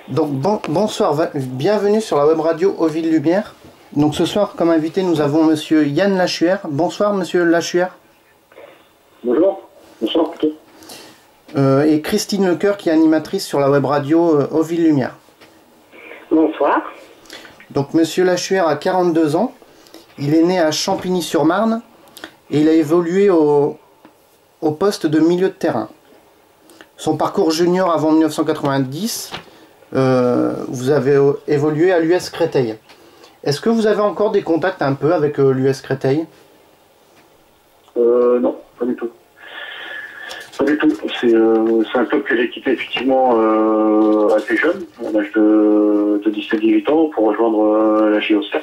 Donc bonsoir, bienvenue sur la web radio Oville Lumière. Donc ce soir, comme invité, nous avons monsieur Yann Lachuer. Bonsoir monsieur Lachuer. Bonjour, bonsoir plutôt. Et Christine Lecoeur qui est animatrice sur la web radio Oville Lumière. Bonsoir. Donc monsieur Lachuer a 42 ans. Il est né à Champigny-sur-Marne et il a évolué au poste de milieu de terrain. Son parcours junior avant 1990, vous avez évolué à l'US Créteil. Est-ce que vous avez encore des contacts un peu avec l'US Créteil? Non, pas du tout. Pas du tout. C'est un club que j'ai quitté effectivement assez jeune, à l'âge de 17-18 ans, pour rejoindre la JOCR.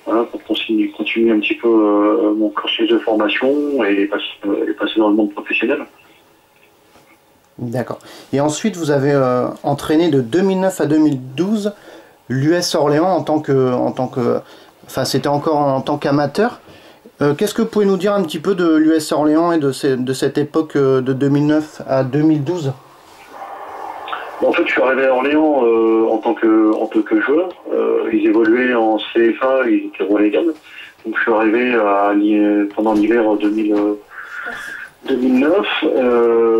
Voilà, pour continuer un petit peu mon cursus de formation et passer dans le monde professionnel. D'accord. Et ensuite, vous avez entraîné de 2009 à 2012 l'US Orléans en tant que, enfin, c'était encore en tant qu'amateur. Qu'est-ce que vous pouvez nous dire un petit peu de l'US Orléans et de cette époque de 2009 à 2012? En fait, je suis arrivé à Orléans en tant que joueur. Ils évoluaient en CFA, ils étaient relégales. Donc je suis arrivé pendant l'hiver 2009.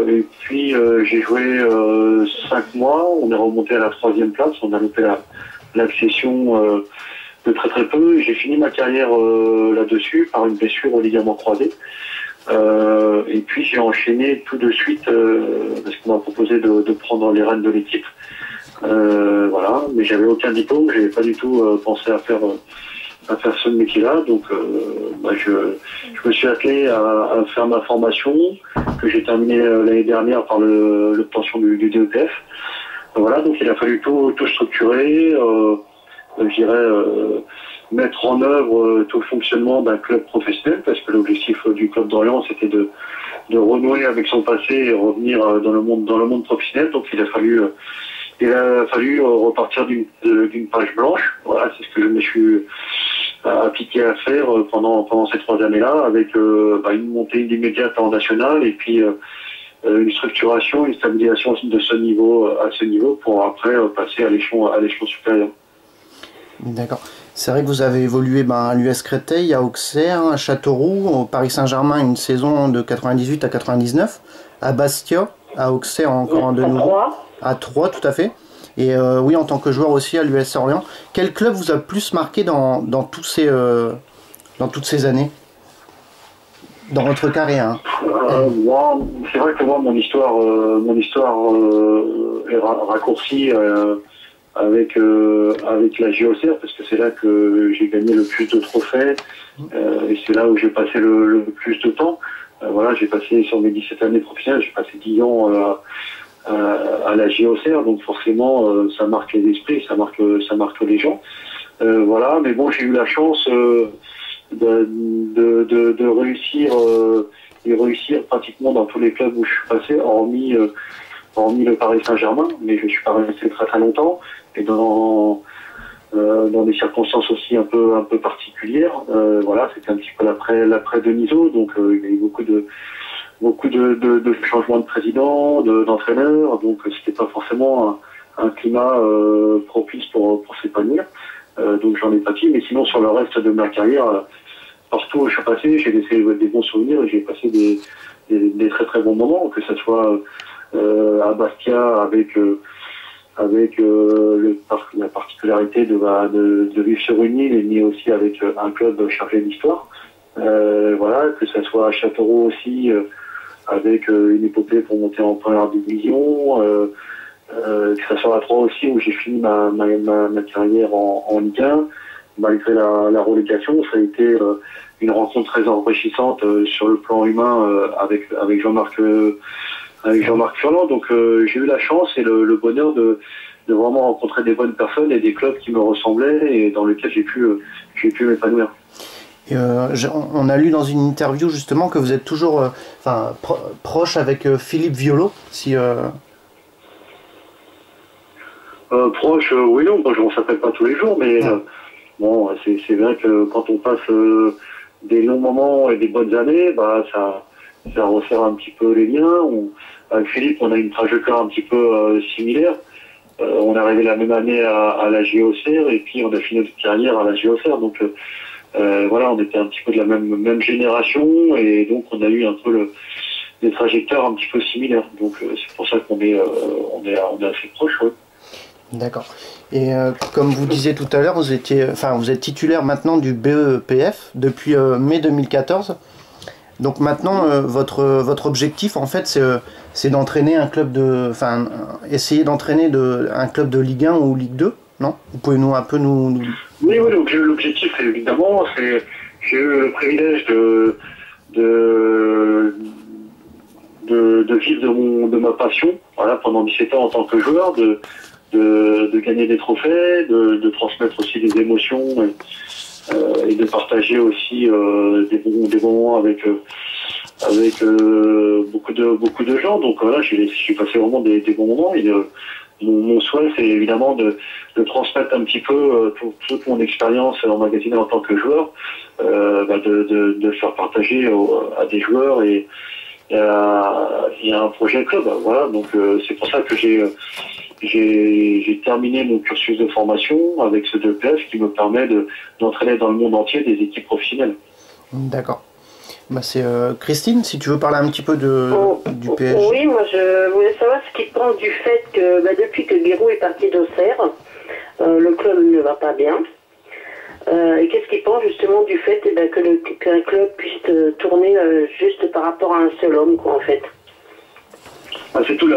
Et puis j'ai joué 5 mois. On est remonté à la 3e place. On a loupé l'accession de très peu. J'ai fini ma carrière là-dessus par une blessure au ligament croisé. Et puis j'ai enchaîné tout de suite parce qu'on m'a proposé de prendre les rênes de l'équipe. Voilà, mais j'avais aucun diplôme, j'avais pas du tout pensé à faire ce métier-là. Donc je me suis attelé à faire ma formation que j'ai terminée l'année dernière par l'obtention du DEPF. Voilà, donc il a fallu tout structurer, je dirais mettre en œuvre tout le fonctionnement d'un club professionnel, parce que l'objectif du club d'Orléans c'était de renouer avec son passé et revenir dans le monde professionnel. Donc il a fallu repartir d'une page blanche. Voilà, c'est ce que je me suis appliqué à faire pendant ces 3 années-là, avec une montée immédiate en national et puis une structuration, une stabilisation de ce niveau à ce niveau pour après passer à l'échelon supérieur. D'accord. C'est vrai que vous avez évolué à l'US Créteil, à Auxerre, à Châteauroux, au Paris Saint-Germain une saison de 98 à 99, à Bastia, à Auxerre encore de nouveau, à Troyes tout à fait, et oui en tant que joueur aussi à l'US Orléans. Quel club vous a plus marqué dans toutes ces années, dans votre carrière hein? C'est vrai que moi mon histoire est raccourcie avec la JOCR, parce que c'est là que j'ai gagné le plus de trophées et c'est là où j'ai passé le plus de temps. Voilà, j'ai passé sur mes 17 années professionnelles, j'ai passé 10 ans à la JOCR, donc forcément ça marque les esprits, ça marque les gens. Voilà, mais bon, j'ai eu la chance de réussir pratiquement dans tous les clubs où je suis passé, hormis le Paris Saint-Germain, mais je ne suis pas resté très longtemps, et dans des circonstances aussi un peu particulières. Voilà, c'était un petit peu l'après Denisot, donc il y a eu beaucoup de changements de président, d'entraîneur, donc c'était pas forcément un climat propice pour s'épanouir. Donc j'en ai pâti, mais sinon sur le reste de ma carrière, partout où je suis passé, j'ai laissé des bons souvenirs et j'ai passé des très bons moments, que ce soit à Bastia avec la particularité de vivre sur une île, mais aussi avec un club chargé d'histoire. Voilà, que ce soit à Châteauroux aussi, avec une épopée pour monter en première division, que ce soit à Troyes aussi où j'ai fini ma carrière en Ligue 1, malgré la relégation. Ça a été une rencontre très enrichissante sur le plan humain avec Jean-Marc Furlan. Donc j'ai eu la chance et le bonheur de vraiment rencontrer des bonnes personnes et des clubs qui me ressemblaient et dans lesquels j'ai pu m'épanouir. Et on a lu dans une interview justement que vous êtes toujours proche avec Philippe Violo. Proche, oui, non, on ne s'appelle pas tous les jours, mais bon, c'est vrai que quand on passe des longs moments et des bonnes années, ça resserre un petit peu les liens. Avec Philippe, on a une trajectoire un petit peu similaire. On est arrivé la même année à la JOCR et puis on a fini notre carrière à la JOCR. Donc voilà, on était un petit peu de la même génération et donc on a eu un peu des trajectoires un petit peu similaires. Donc c'est pour ça qu'on est assez proches. Ouais. D'accord. Et comme vous disiez tout à l'heure, vous êtes titulaire maintenant du BEPF depuis mai 2014. Donc maintenant, votre objectif, en fait, c'est d'entraîner un club essayer d'entraîner un club de Ligue 1 ou Ligue 2, non? Vous pouvez un peu nous... Oui, donc l'objectif, évidemment, j'ai eu le privilège de vivre de ma passion, voilà, pendant 17 ans en tant que joueur, de gagner des trophées, de transmettre aussi des émotions et de partager aussi des bons moments avec beaucoup de gens. Donc voilà, j'ai passé vraiment des bons moments. Et mon souhait, c'est évidemment de transmettre un petit peu toute mon expérience emmagasinée en tant que joueur, de faire partager à des joueurs et à un projet club. Voilà, donc c'est pour ça que j'ai terminé mon cursus de formation avec ce DPF qui me permet d'entraîner dans le monde entier des équipes professionnelles. D'accord. Bah c'est Christine, si tu veux parler un petit peu du PSG. Oui, moi je voulais savoir ce qu'il pense du fait que depuis que Giroud est parti d'Auxerre, le club ne va pas bien. Et qu'est-ce qu'il pense justement du fait qu'un club puisse tourner juste par rapport à un seul homme, quoi, en fait. C'est toute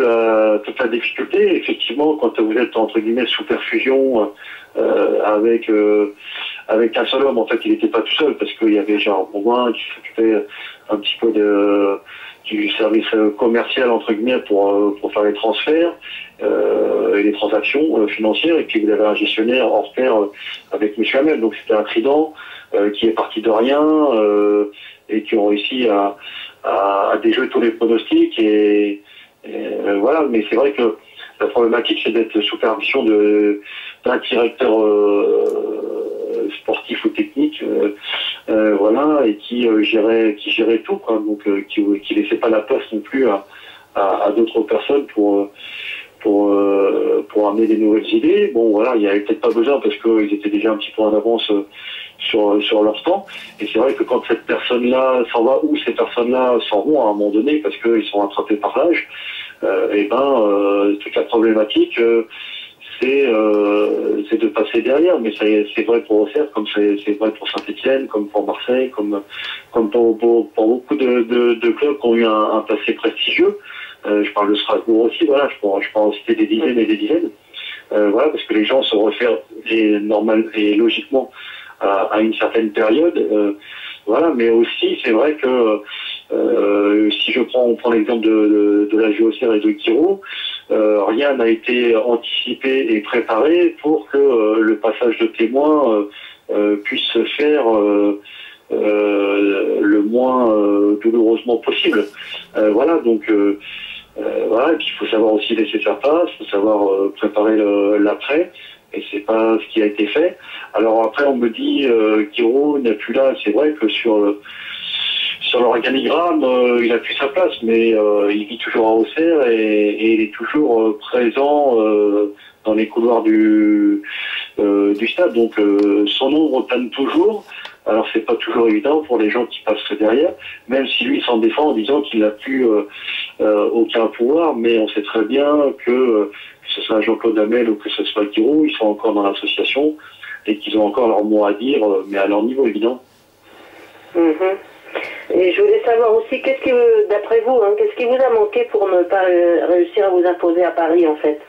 la difficulté. Effectivement, quand vous êtes entre guillemets sous perfusion avec un seul homme, en fait, il n'était pas tout seul parce qu'il y avait Gérard Bourgoin qui s'occupait un petit peu du service commercial entre guillemets pour faire les transferts et les transactions financières. Et puis vous avez un gestionnaire hors pair avec M. Hamel. Donc c'était un trident qui est parti de rien et qui ont réussi à déjouer tous les pronostics et voilà. Mais c'est vrai que la problématique, c'est d'être sous permission d'un directeur sportif ou technique, voilà, et qui gérait tout, quoi. Donc qui laissait pas la place non plus à d'autres personnes pour amener des nouvelles idées. Bon, voilà, il n'y avait peut-être pas besoin parce qu'ils étaient déjà un petit peu en avance sur leur temps. Et c'est vrai que quand cette personne-là s'en va, ou ces personnes-là s'en vont à un moment donné parce qu'ils sont attrapés par l'âge, toute la problématique, c'est de passer derrière. Mais c'est vrai pour Auxerre, comme c'est vrai pour Saint-Etienne, comme pour Marseille, comme pour beaucoup de clubs qui ont eu un passé prestigieux. Je parle de Strasbourg aussi, voilà, je peux en citer des dizaines et des dizaines. Voilà, parce que les gens se réfèrent et logiquement à une certaine période. Voilà, mais aussi c'est vrai que si on prend l'exemple de la JOCR et de Giroud, rien n'a été anticipé et préparé pour que le passage de témoin puisse se faire le moins douloureusement possible. Voilà, donc voilà, et puis il faut savoir aussi laisser faire place, il faut savoir préparer l'après, et c'est pas ce qui a été fait. Alors après on me dit Giroud n'est plus là, c'est vrai que sur l'organigramme, il a plus sa place, mais il vit toujours à Auxerre et il est toujours présent dans les couloirs du stade. Donc son ombre plane toujours. Alors c'est pas toujours évident pour les gens qui passent derrière, même si lui s'en défend en disant qu'il n'a plus aucun pouvoir, mais on sait très bien que ce soit Jean-Claude Hamel ou que ce soit Giroud, ils sont encore dans l'association et qu'ils ont encore leur mot à dire, mais à leur niveau évident. Et je voulais savoir aussi, d'après vous, qu'est-ce qui vous a manqué pour ne pas réussir à vous imposer à Paris, en fait?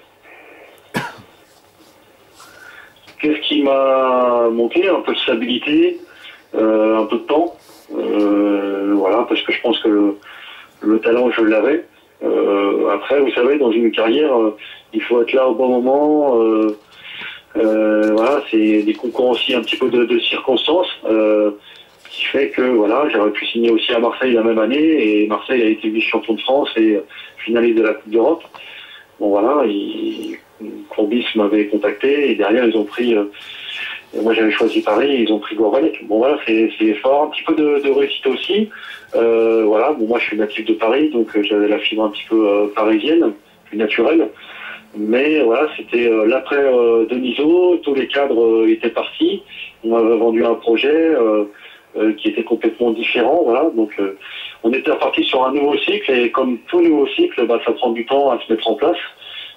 Qu'est-ce qui m'a manqué? Un peu de stabilité, un peu de temps. Voilà, parce que je pense que le talent, je l'avais. Après, vous savez, dans une carrière, il faut être là au bon moment. Voilà, c'est des concours aussi un petit peu de circonstances. Qui fait que voilà, j'aurais pu signer aussi à Marseille la même année et Marseille a été vice-champion de France et finaliste de la Coupe d'Europe. Bon voilà, Courbis m'avait contacté et derrière ils ont pris, moi j'avais choisi Paris, ils ont pris Gourvenec. Bon voilà, c'est fort, un petit peu de réussite aussi. Voilà, bon moi je suis natif de Paris donc j'avais la fibre un petit peu parisienne. plus naturel. Mais voilà, c'était l'après Denisot, tous les cadres étaient partis. On m'avait vendu un projet qui était complètement différent. Voilà, donc on était reparti sur un nouveau cycle et comme tout nouveau cycle, ça prend du temps à se mettre en place.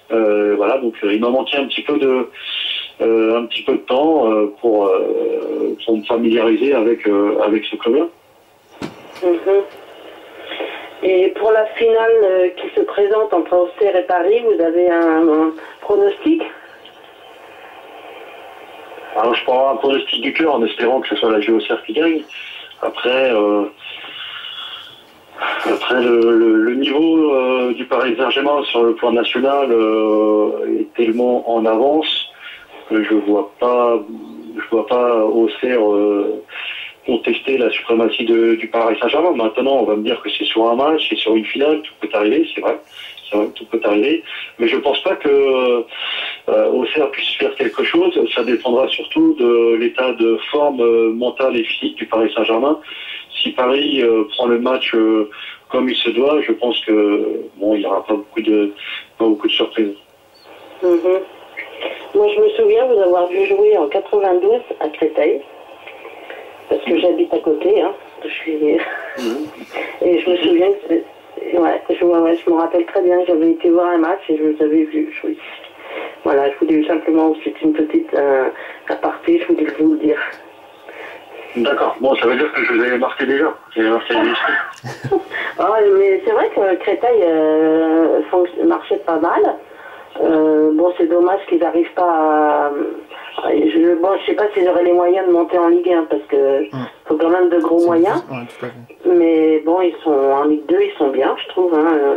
Voilà, donc il m'a manqué un petit peu de temps pour me familiariser avec ce club-là. Mhm. Et pour la finale qui se présente entre Auxerre et Paris, vous avez un pronostic? Alors je prends un pronostic du cœur en espérant que ce soit la GO Auxerre qui gagne. Après, le niveau du Paris Saint-Germain sur le plan national est tellement en avance que je vois pas Auxerre contester la suprématie du Paris Saint-Germain. Maintenant, on va me dire que c'est sur un match, c'est sur une finale, tout peut arriver, c'est vrai, tout peut arriver. Mais je pense pas que Auxerre puisse faire quelque chose. Ça dépendra surtout de l'état de forme mentale et physique du Paris Saint-Germain. Si Paris prend le match comme il se doit, je pense que il n'y aura pas beaucoup de surprises. Mhm. Moi, je me souviens vous avoir vu jouer en 92 à Créteil. Parce que j'habite à côté, hein. Et je me souviens que je me rappelle très bien que j'avais été voir un match et je vous avais vu jouer. Voilà, je voulais simplement, c'est une petite aparté, je voulais vous le dire. D'accord, bon, ça veut dire que je vous avais marqué déjà. Mais c'est vrai que Créteil marchait pas mal. Bon, c'est dommage qu'ils n'arrivent pas à... je sais pas s'ils auraient les moyens de monter en Ligue 1 parce que faut quand même de gros moyens. Mais bon, ils sont en Ligue 2, ils sont bien, je trouve. Hein.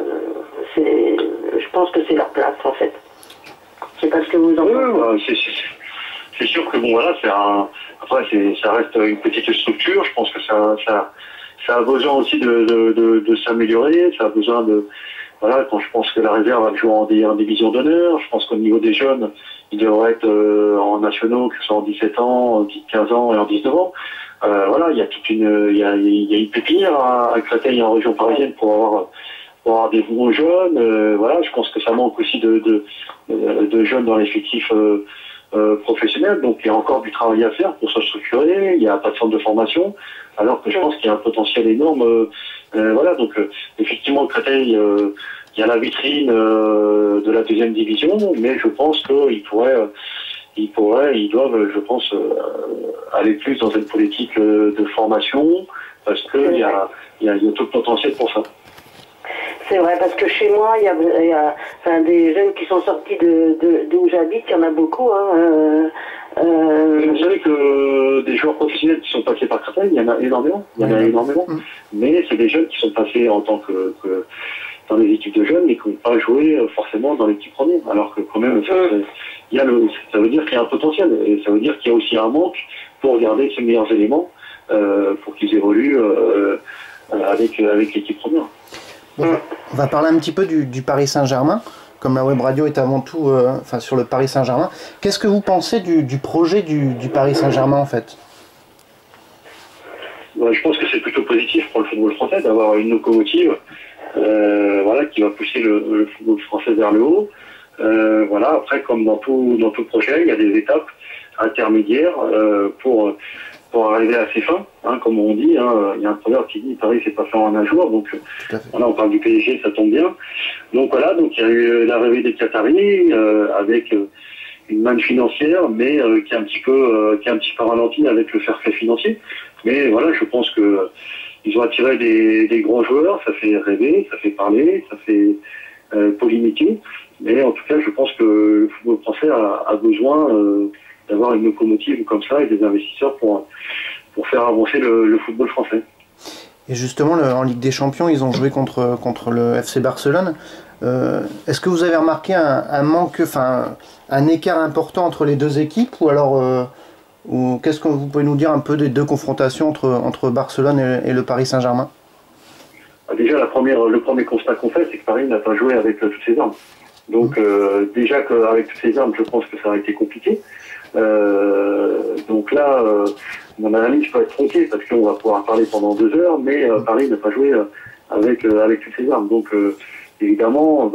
Je pense que c'est leur place en fait. Je sais pas ce que vous en pensez. C'est sûr que bon voilà, après ça reste une petite structure. Je pense que ça a besoin aussi de s'améliorer. Ça a besoin de voilà, quand je pense que la réserve va jouer en division d'honneur. Je pense qu'au niveau des jeunes, ils devraient être en nationaux, que ce soit en 17 ans, en 15 ans et en 19 ans. Voilà, il y a il y a une pépinière à Créteil en région parisienne pour avoir des bons jeunes. Voilà, je pense que ça manque aussi de jeunes dans l'effectif professionnel. Donc il y a encore du travail à faire pour se structurer. Il n'y a pas de centre de formation, alors que je pense qu'il y a un potentiel énorme. Voilà, donc effectivement Créteil, il y a la vitrine de la deuxième division, mais je pense qu'ils doivent, je pense, aller plus dans une politique de formation, parce qu'il y a tout le potentiel pour ça. C'est vrai, parce que chez moi, il y a des jeunes qui sont sortis d'où j'habite, il y en a beaucoup. Hein, Vous savez que des joueurs professionnels qui sont passés par Créteil, il y en a énormément. Mais c'est des jeunes qui sont passés en tant que dans les équipes de jeunes et qui n'ont pas joué forcément dans l'équipe première. Alors que quand même, ça veut dire qu'il y a un potentiel. Et ça veut dire qu'il y a aussi un manque pour garder ces meilleurs éléments pour qu'ils évoluent avec l'équipe première. On va parler un petit peu du Paris Saint-Germain. Comme la web radio est avant tout sur le Paris Saint-Germain. Qu'est-ce que vous pensez du projet du Paris Saint-Germain en fait? Je pense que c'est plutôt positif pour le football français d'avoir une locomotive qui va pousser le football français vers le haut. Voilà, après, comme dans tout projet, il y a des étapes intermédiaires pour arriver à ses fins, hein, comme on dit. Hein, il y a un proverbe qui dit Paris c'est pas fait en un jour, donc voilà, on parle du PSG, ça tombe bien. Donc voilà, donc il y a eu l'arrivée des Qataris avec une manne financière, mais qui est un petit peu ralenti avec le fair play financier. Mais voilà, je pense que ils ont attiré des grands joueurs, ça fait rêver, ça fait parler, ça fait polémiquer. Mais en tout cas, je pense que le football français a besoin d'avoir une locomotive comme ça et des investisseurs pour faire avancer le football français. Et justement, en Ligue des Champions, ils ont joué contre le FC Barcelone. Est-ce que vous avez remarqué un écart important entre les deux équipes ou alors qu'est-ce que vous pouvez nous dire un peu des deux confrontations entre Barcelone et le Paris Saint-Germain? Déjà, le premier constat qu'on fait, c'est que Paris n'a pas joué avec toutes ses armes. Donc déjà qu'avec toutes ses armes, je pense que ça a été compliqué. Donc là, mon analyse peut être tronquée parce qu'on va pouvoir parler pendant 2 heures, mais Paris n'a pas joué avec toutes ses armes. Donc évidemment,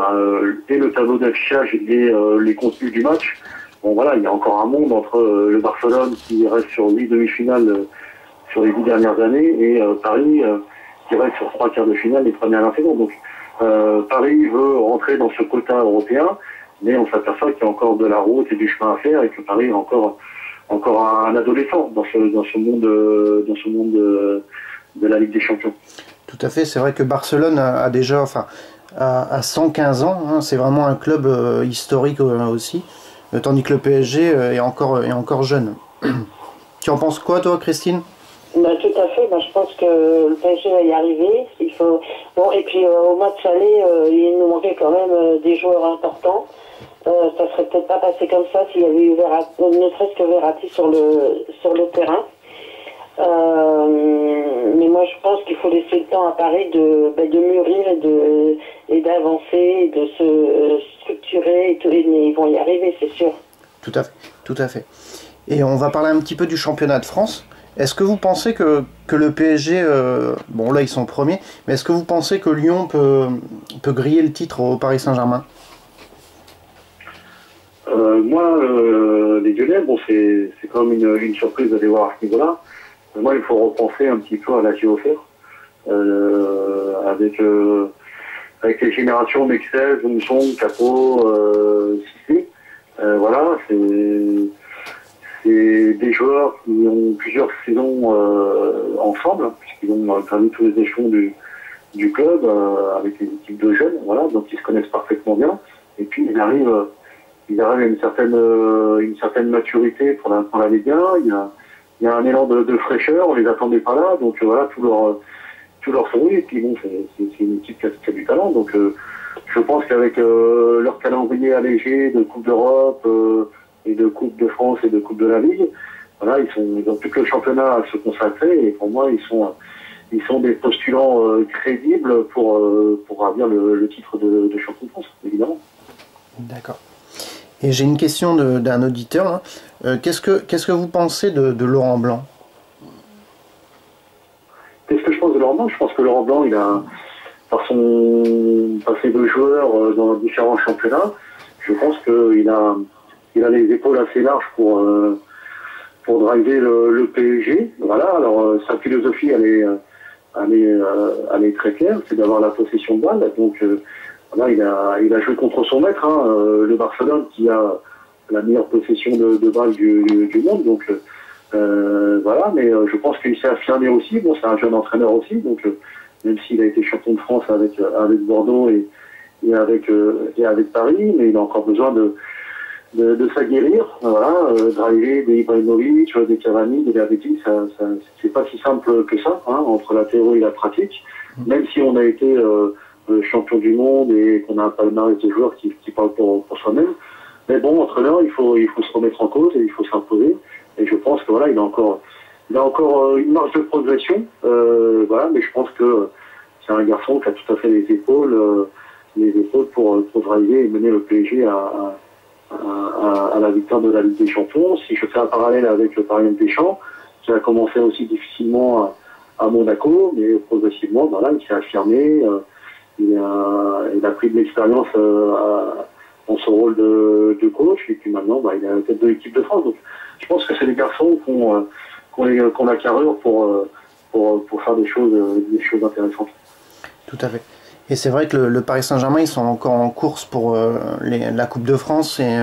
dès le tableau d'affichage et les contenus du match, bon voilà, il y a encore un monde entre le Barcelone qui reste sur 8 demi-finales sur les 10 dernières années et Paris qui reste sur 3 quarts de finale les premières saisons. Donc Paris veut rentrer dans ce quota européen, mais on s'aperçoit qu'il y a encore de la route et du chemin à faire et que Paris est encore un adolescent dans ce monde de la Ligue des Champions. Tout à fait, c'est vrai que Barcelone a déjà, enfin, à 115 ans, hein, c'est vraiment un club historique aussi, tandis que le PSG est encore jeune. Tu en penses quoi, toi, Christine? Tout à fait. Je pense que le PSG va y arriver. Il faut... Bon, et puis au match aller, il nous manquait quand même des joueurs importants. Ça serait peut-être pas passé comme ça s'il y avait eu ne serait-ce que Verratti sur le terrain. Mais moi je pense qu'il faut laisser le temps à Paris de mûrir et d'avancer, de se structurer et tout, et ils vont y arriver, c'est sûr. Tout à fait. Et on va parler un petit peu du championnat de France. Est-ce que vous pensez que le PSG, bon là ils sont premiers, mais est-ce que vous pensez que Lyon peut griller le titre au Paris Saint-Germain? Moi, les Lyonnais, bon c'est quand même une surprise d'aller voir à ce niveau-là. Moi, il faut repenser un petit peu à la offert avec les générations Mexel, Johnson, Capo, Cissé. Voilà, c'est des joueurs qui ont plusieurs saisons ensemble, puisqu'ils ont permis tous les échelons du club avec les équipes de jeunes, voilà, donc ils se connaissent parfaitement bien. Et puis ils arrivent à une certaine maturité pour la Ligue 1. Il y a un élan de fraîcheur, on les attendait pas là, donc voilà, tout leur sourit, et puis bon, c'est une équipe qui a du talent, donc je pense qu'avec leur calendrier allégé de Coupe d'Europe et de Coupe de France et de Coupe de la Ligue, voilà, ils ont plus que le championnat à se consacrer, et pour moi, ils sont des postulants crédibles pour ravir le titre de champion de France, évidemment. D'accord. Et j'ai une question d'un auditeur, là. Qu'est-ce que vous pensez de Laurent Blanc? Qu'est-ce que je pense de Laurent Blanc? Je pense que Laurent Blanc, il a, par son passé de joueur dans différents championnats, je pense qu'il a les épaules assez larges pour driver le PSG. Voilà, alors sa philosophie, elle est très claire, c'est d'avoir la possession de balle. Donc voilà, il a joué contre son maître, hein, le Barcelone, qui a la meilleure possession de balle du monde. Donc voilà, mais je pense qu'il s'est affirmé aussi. Bon, c'est un jeune entraîneur aussi, donc même s'il a été champion de France avec Bordeaux et avec Paris, mais il a encore besoin de s'aguerrir. Voilà, driver des Ibrahimovic, des Cavani, des Verratti, c'est pas si simple que ça, hein, entre la théorie et la pratique. Même si on a été champion du monde et qu'on a un palmarès de joueurs qui parlent pour soi-même. Mais bon, entraîneur, il faut se remettre en cause et il faut s'imposer. Et je pense que voilà, il a encore une marge de progression. Voilà, mais je pense que c'est un garçon qui a tout à fait les épaules pour driver et mener le PSG à la victoire de la Ligue des Champions. Si je fais un parallèle avec le Paris Deschamps, qui a commencé aussi difficilement à Monaco, mais progressivement, voilà, il s'est affirmé. Il a pris de l'expérience dans son rôle de coach, et puis maintenant, il est à la tête de l'équipe de France. Donc, je pense que c'est des garçons qui ont la carrure pour faire des choses intéressantes. Tout à fait. Et c'est vrai que le Paris Saint-Germain, ils sont encore en course pour la Coupe de France et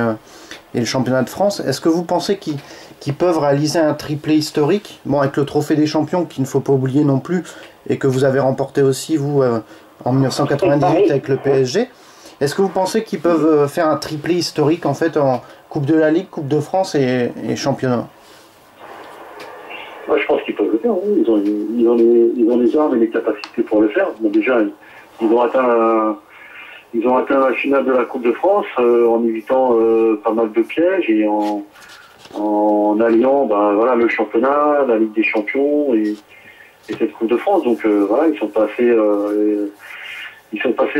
le Championnat de France. Est-ce que vous pensez qu'ils peuvent réaliser un triplé historique? Bon, avec le Trophée des Champions, qu'il ne faut pas oublier non plus, et que vous avez remporté aussi, vous, en 1998 avec le PSG. Est-ce que vous pensez qu'ils peuvent faire un triplé historique, en fait, en Coupe de la Ligue, Coupe de France et Championnat? Moi, je pense qu'ils peuvent le faire. Oui. Ils ont les armes et les capacités pour le faire. Bon, déjà, ils ont atteint la finale de la Coupe de France en évitant pas mal de pièges et en alliant voilà, le championnat, la Ligue des Champions et cette Coupe de France. Donc voilà, ils sont passés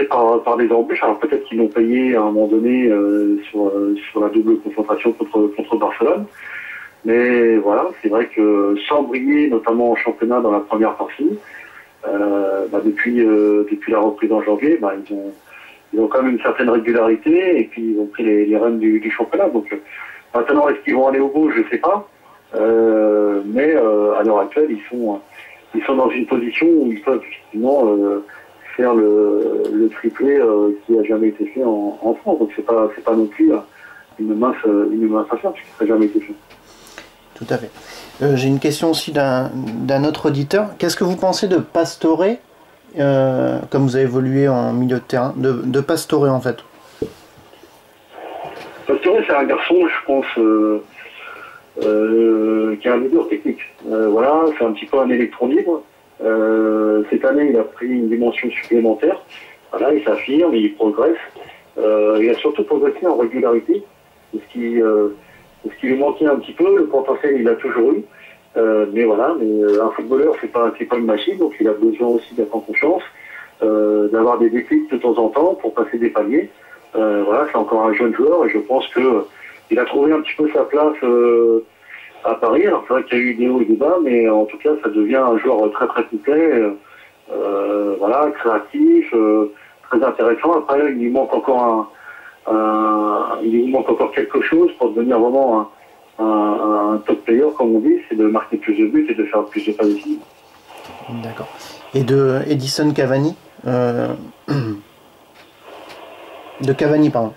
par des embûches. Alors peut-être qu'ils l'ont payé à un moment donné sur la double confrontation contre Barcelone. Mais voilà, c'est vrai que sans briller, notamment en championnat dans la première partie, depuis la reprise en janvier, ils ont quand même une certaine régularité et puis ils ont pris les rênes du championnat. Donc maintenant, est-ce qu'ils vont aller au bout? Je sais pas. Mais à l'heure actuelle, ils sont dans une position où ils peuvent effectivement faire le triplé qui a jamais été fait en France. Donc c'est pas non plus une mince affaire puisque ça n'a jamais été fait. Tout à fait. J'ai une question aussi d'un autre auditeur. Qu'est-ce que vous pensez de Pastore, comme vous avez évolué en milieu de terrain, de Pastore en fait? Pastore, c'est un garçon, je pense, qui a un leader technique. Voilà, c'est un petit peu un électron libre. Cette année, il a pris une dimension supplémentaire. Voilà, il s'affirme, il progresse. Il a surtout progressé en régularité, ce qui lui manquait un petit peu. Le potentiel, il a toujours eu. Mais voilà, un footballeur, c'est pas une machine, donc il a besoin aussi d'être en confiance, d'avoir des déclics de temps en temps pour passer des paliers. Voilà, c'est encore un jeune joueur et je pense que il a trouvé un petit peu sa place à Paris. Alors c'est vrai qu'il y a eu des hauts et des bas, mais en tout cas, ça devient un joueur très très complet, voilà, créatif, très intéressant. Après, il lui manque encore quelque chose pour devenir vraiment un top player, comme on dit, c'est de marquer plus de buts et de faire plus de passes décisives. D'accord. Et de Edison Cavani de Cavani, pardon.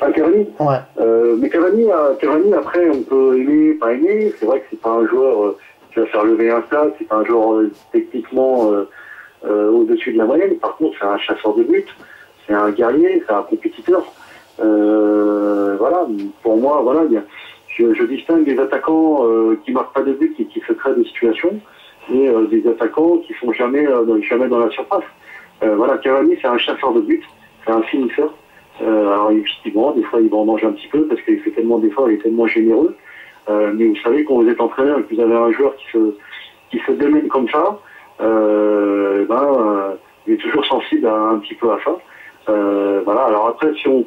Ah, Cavani? Ouais. Mais Cavani, après, on peut aimer, pas aimer. C'est vrai que c'est pas un joueur qui va faire lever un stade, c'est pas un joueur techniquement au-dessus de la moyenne. Par contre, c'est un chasseur de buts, c'est un guerrier, c'est un compétiteur. Voilà, pour moi, voilà, je distingue des attaquants qui marquent pas de but et qui se créent des situations, et des attaquants qui sont jamais dans la surface. Voilà, Cavani, c'est un chasseur de but, c'est un finisseur. Alors effectivement, des fois il va en manger un petit peu parce qu'il fait tellement d'efforts, il est tellement généreux. Mais vous savez, quand vous êtes entraîneur et que vous avez un joueur qui se démène comme ça, il est toujours sensible un petit peu à ça. Voilà. Alors après, si on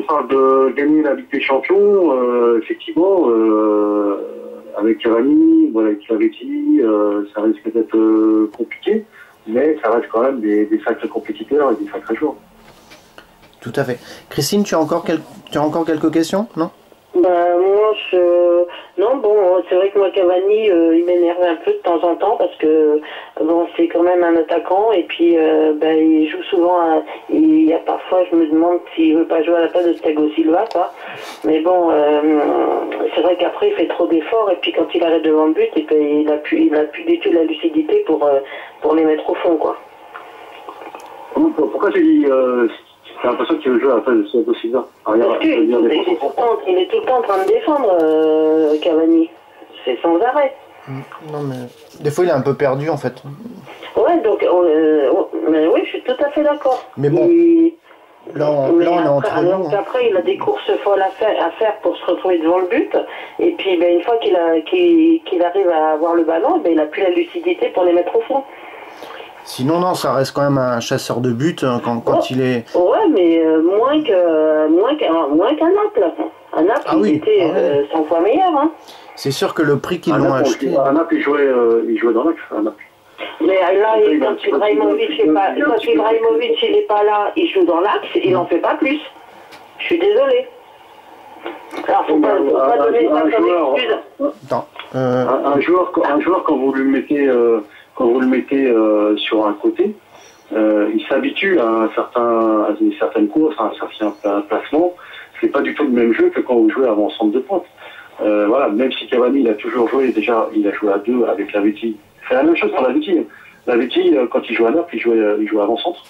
parle de gagner la Ligue des Champions, effectivement, avec Cavani, voilà, avec Lavetti, ça risque d'être compliqué, mais ça reste quand même des sacrés compétiteurs et des sacrés joueurs. Tout à fait. Christine, tu as encore quelques questions, non? Moi, non, bon, c'est vrai que moi, Cavani, il m'énerve un peu de temps en temps parce que, bon, c'est quand même un attaquant et puis, il joue souvent il y a parfois, je me demande s'il veut pas jouer à la place de Thiago Silva, quoi. Mais bon, c'est vrai qu'après, il fait trop d'efforts et puis quand il arrête devant le but, et puis, il a plus du tout la lucidité pour les mettre au fond, quoi. Pourquoi tu dis j'ai l'impression qu'il veut jouer à la place de Thiago Silva? Parce qu'il est tout le temps en train de défendre, Cavani. C'est sans arrêt. Non, mais des fois, il est un peu perdu, en fait. Ouais, donc, mais oui, je suis tout à fait d'accord. Mais bon, là, on est entre nous. Donc après, il a des courses folles à faire pour se retrouver devant le but. Et puis, une fois qu'il arrive à avoir le ballon, il n'a plus la lucidité pour les mettre au fond. Sinon, non, ça reste quand même un chasseur de but quand il est... Ouais, mais moins qu'un Naples. Un Naples, il était 100 fois meilleur. Hein. C'est sûr que le prix qu'ils l'ont acheté... Un Naples, il jouait dans l'axe, un Naples. Mais là, quand Ibrahimovic n'est pas là, il joue dans l'axe, il n'en fait pas plus. Je suis désolé. Alors, faut pas donner ça comme excuse. Un joueur, quand vous le mettez sur un côté, il s'habitue à certaines courses, à un certain placement. C'est pas du tout le même jeu que quand vous jouez avant centre de pointe. Voilà, même si Cavani il a toujours joué, déjà il a joué à deux avec Lavetti. C'est la même chose pour Lavetti. Lavetti, quand il jouait à Naples, il jouait avant centre.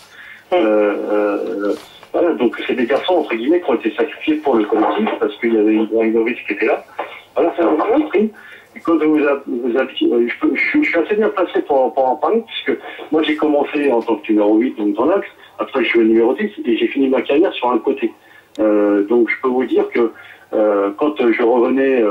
Voilà, donc c'est des garçons entre guillemets qui ont été sacrifiés pour le collectif parce qu'il y avait Ibrahimovic qui était là. Voilà, c'est un parti pris. Et quand je suis assez bien placé pour en parler, puisque moi j'ai commencé en tant que numéro 8, donc dans l'axe, après je suis numéro 10 et j'ai fini ma carrière sur un côté. Donc je peux vous dire que quand je revenais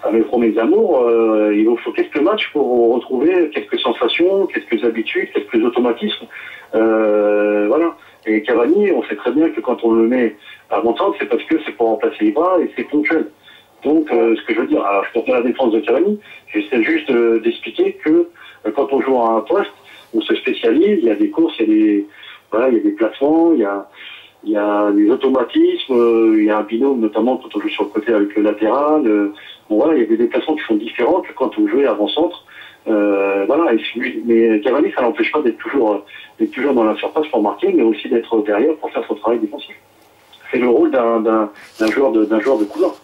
à mes premiers amours, il vous faut quelques matchs pour retrouver quelques sensations, quelques habitudes, quelques automatismes. Voilà. Et Cavani, on sait très bien que quand on le met à mon-centre, c'est parce que c'est pour remplacer les bras et c'est ponctuel. Donc, ce que je veux dire, pour faire la défense de Cavani, j'essaie juste d'expliquer que quand on joue à un poste, on se spécialise, il y a des courses, il y a des placements, il y a des automatismes, il y a un binôme notamment quand on joue sur le côté avec le latéral. Bon voilà, il y a des déplacements qui sont différents que quand on jouait avant-centre. Voilà, mais Cavani, ça n'empêche pas d'être toujours dans la surface pour marquer, mais aussi d'être derrière pour faire son travail défensif. C'est le rôle d'un joueur de couloir.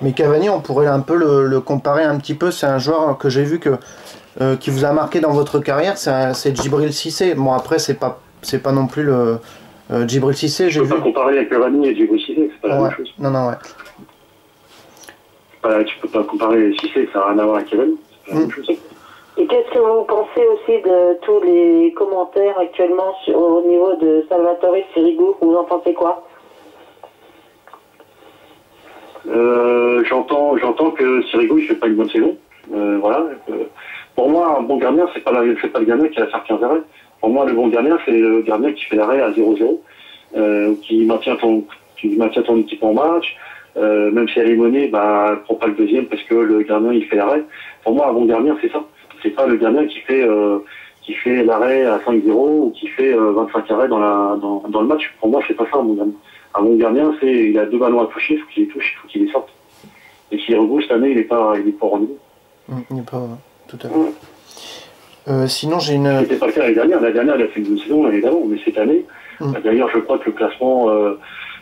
Mais Cavani, on pourrait un peu le comparer un petit peu. C'est un joueur que j'ai vu qui vous a marqué dans votre carrière. C'est Djibril Cissé. Bon, après, c'est pas non plus le Djibril Cissé. Je peux pas comparer avec Cavani et Djibril Cissé, c'est pas la même chose. Non, ouais. Tu peux pas comparer Cissé, ça n'a rien à voir avec Cavani. C'est pas la même chose. Et qu'est-ce que vous pensez aussi de tous les commentaires actuellement au niveau de Salvatore Sirigu? Vous en pensez quoi? J'entends que Sirigu il fait pas une bonne saison. Voilà. Pour moi, un bon gardien, c'est pas le gardien qui va faire 15 arrêts. Pour moi, le bon gardien, c'est le gardien qui fait l'arrêt à 0-0, qui maintient ton équipe en match. Même si elle est menée, elle prend pas le deuxième parce que le gardien il fait l'arrêt. Pour moi, un bon gardien, c'est ça. C'est pas le gardien qui fait l'arrêt à 5-0 ou qui fait 25 arrêts dans le match. Pour moi, c'est pas ça un bon gardien. Un bon gardien, il a 2 ballons à toucher, il faut qu'il les touche, il faut qu'il les sorte. Et Sirigu cette année, il est pas au rendez-vous. Il n'est pas tout à fait. Sinon, j'ai une. C'était pas le cas l'année dernière. L'année dernière, elle a fait une bonne saison l'année d'avant, mais cette année, d'ailleurs, je crois que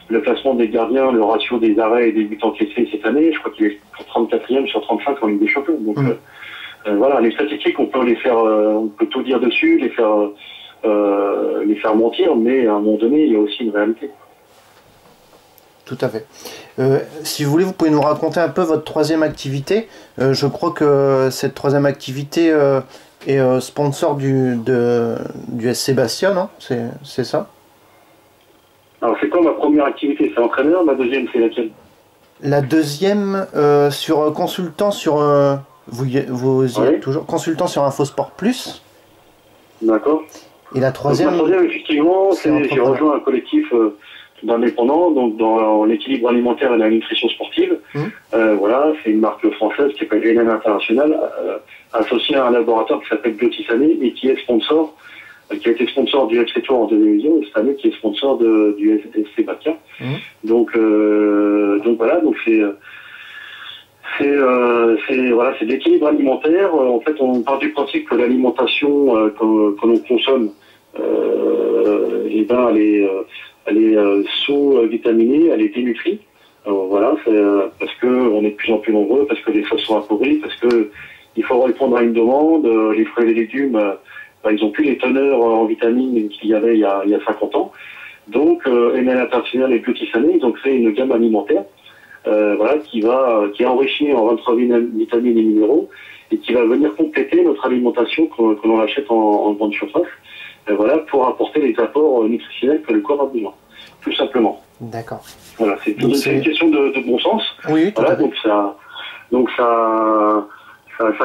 le classement des gardiens, le ratio des arrêts et des buts encaissés cette année, je crois qu'il est 34e sur 35 en Ligue des Champions. Donc voilà, les statistiques, on peut tout dire dessus, les faire mentir, mais à un moment donné, il y a aussi une réalité. Tout à fait. Si vous voulez, vous pouvez nous raconter un peu votre troisième activité. Je crois que cette troisième activité est sponsor du SC Bastia, non? C'est ça? Alors, c'est quoi ma première activité? C'est entraîneur. Ma deuxième, c'est laquelle? La deuxième, sur consultant sur... vous y êtes toujours consultant sur InfoSport Plus. D'accord. Et la troisième... Donc, la troisième, effectivement, j'ai rejoint un collectif d'indépendants, donc dans l'équilibre alimentaire et la nutrition sportive. Voilà, c'est une marque française qui s'appelle GNN International, associée à un laboratoire qui s'appelle Biotisané et qui est sponsor, qui a été sponsor du FC Tour en 2010 et cette année qui est sponsor du FC Bastia. Donc voilà, donc c'est de l'équilibre alimentaire. En fait, on part du principe que l'alimentation que l'on consomme, elle est sous-vitaminée, elle est dénutrie. Voilà, c'est parce que on est de plus en plus nombreux, parce que les sols sont appauvris, parce que il faut répondre à une demande. Les fruits et les légumes, ils ont plus les teneurs en vitamines qu'il y avait il y a 50 ans. Donc, NN International et Biotisané, ils ont créé une gamme alimentaire, voilà, qui est enrichie en 23 vitamines et minéraux et qui va venir compléter notre alimentation que l'on achète en grande surface. Voilà, pour apporter les apports nutritionnels que le corps a besoin, tout simplement. D'accord. Voilà, c'est une question de bon sens. Oui, voilà, donc ça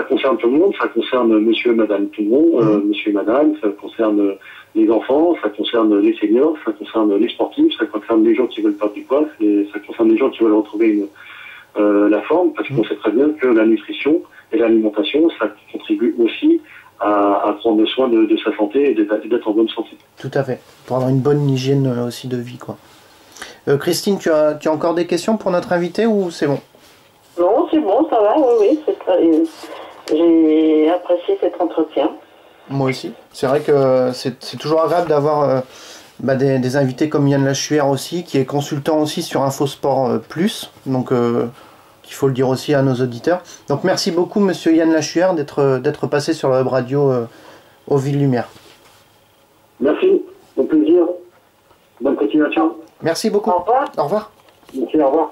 concerne tout le monde, ça concerne monsieur et madame tout le monde, monsieur et madame, ça concerne les enfants, ça concerne les seniors, ça concerne les sportifs, ça concerne les gens qui veulent perdre du poids, ça concerne les gens qui veulent retrouver la forme, parce qu'on sait très bien que la nutrition et l'alimentation, ça contribue aussi à prendre soin de sa santé et d'être en bonne santé. Tout à fait, pour avoir une bonne hygiène aussi de vie, quoi. Christine, tu as encore des questions pour notre invité ou c'est bon? Non, c'est bon, ça va, oui. J'ai apprécié cet entretien. Moi aussi. C'est vrai que c'est toujours agréable d'avoir des invités comme Yann Lachuer aussi, qui est consultant aussi sur InfoSport Plus. Donc, il faut le dire aussi à nos auditeurs. Donc, merci beaucoup, monsieur Yann Lachuer, d'être passé sur la web radio aux Villes Lumière. Merci, au plaisir. Bonne continuation. Merci beaucoup. Au revoir. Au revoir. Merci, au revoir.